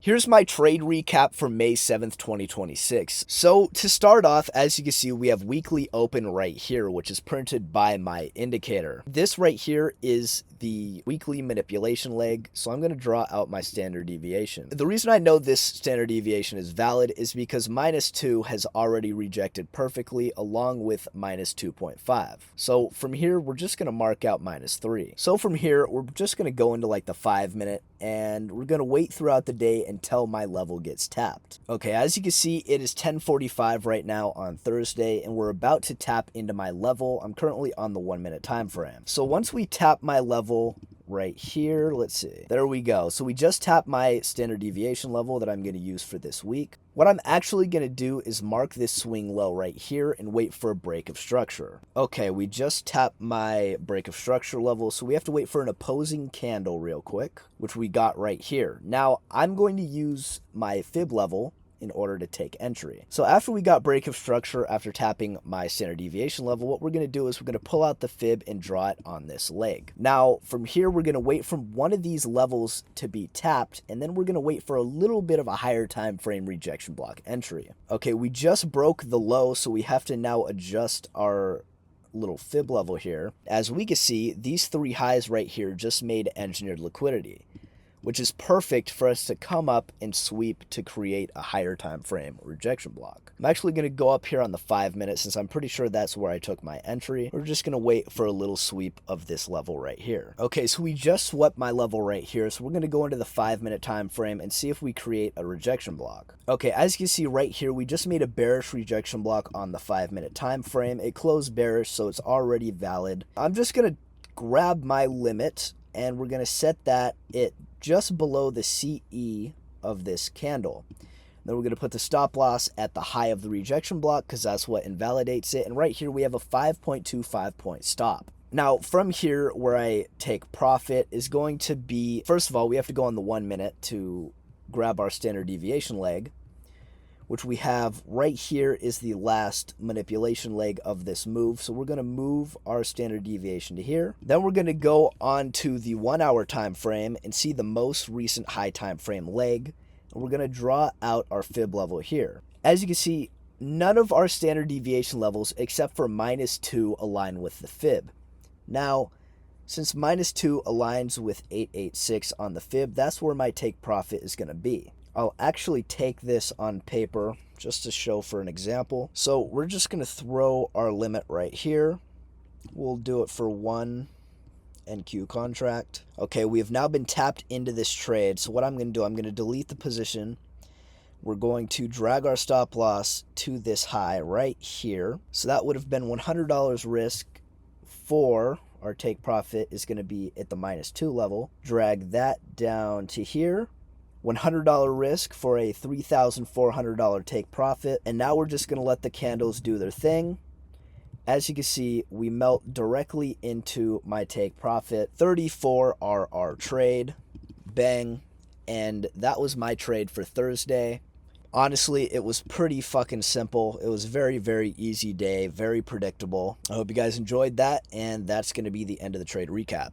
Here's my trade recap for May 7th, 2026. So to start off, as you can see, we have weekly open right here, which is printed by my indicator. This right here is the weekly manipulation leg, so I'm going to draw out my standard deviation. The reason I know this standard deviation is valid is because -2 has already rejected perfectly along with -2.5. So from here, we're just going to mark out -3. So from here, we're just going to go into like the 5-minute, and we're going to wait throughout the day until my level gets tapped. Okay, as you can see, it is 10:45 right now on Thursday, and we're about to tap into my level. I'm currently on the 1-minute time frame. So once we tap my level right here, let's see, there we go. So we just tapped my standard deviation level that I'm going to use for this week. What I'm actually going to do is mark this swing low right here and wait for a break of structure. Okay, we just tapped my break of structure level, so we have to wait for an opposing candle real quick, which we got right here. Now, I'm going to use my fib level in order to take entry. So after we got break of structure, after tapping my standard deviation level, what we're going to do is we're going to pull out the fib and draw it on this leg. Now, from here, we're going to wait for one of these levels to be tapped, and then we're going to wait for a little bit of a higher time frame rejection block entry. Okay, we just broke the low, so we have to now adjust our little fib level here. As we can see, these three highs right here just made engineered liquidity, which is perfect for us to come up and sweep to create a higher time frame rejection block. I'm actually going to go up here on the 5-minute since I'm pretty sure that's where I took my entry. We're just going to wait for a little sweep of this level right here. Okay, so we just swept my level right here, so we're going to go into the 5-minute time frame and see if we create a rejection block. Okay, as you can see right here, we just made a bearish rejection block on the 5-minute time frame. It closed bearish, so it's already valid. I'm just going to grab my limit, and we're going to set that just below the CE of this candle. Then we're going to put the stop loss at the high of the rejection block because that's what invalidates it. And right here we have a 5.25 point stop. Now from here, where I take profit is going to be, first of all, we have to go on the 1-minute to grab our standard deviation leg, which we have right here is the last manipulation leg of this move. So we're going to move our standard deviation to here. Then we're going to go on to the 1-hour time frame and see the most recent high time frame leg. And we're going to draw out our fib level here. As you can see, none of our standard deviation levels except for -2 align with the fib. Now, since -2 aligns with 886 on the fib, that's where my take profit is going to be. I'll actually take this on paper just to show for an example. So we're just going to throw our limit right here. We'll do it for 1 NQ contract. Okay, we have now been tapped into this trade. So what I'm going to do, I'm going to delete the position. We're going to drag our stop loss to this high right here. So that would have been $100 risk for our take profit is going to be at the -2 level. Drag that down to here. $100 risk for a $3,400 take profit. And now we're just going to let the candles do their thing. As you can see, we melt directly into my take profit. 34 RR trade. Bang. And that was my trade for Thursday. Honestly, it was pretty fucking simple. It was very, very easy day. Very predictable. I hope you guys enjoyed that. And that's going to be the end of the trade recap.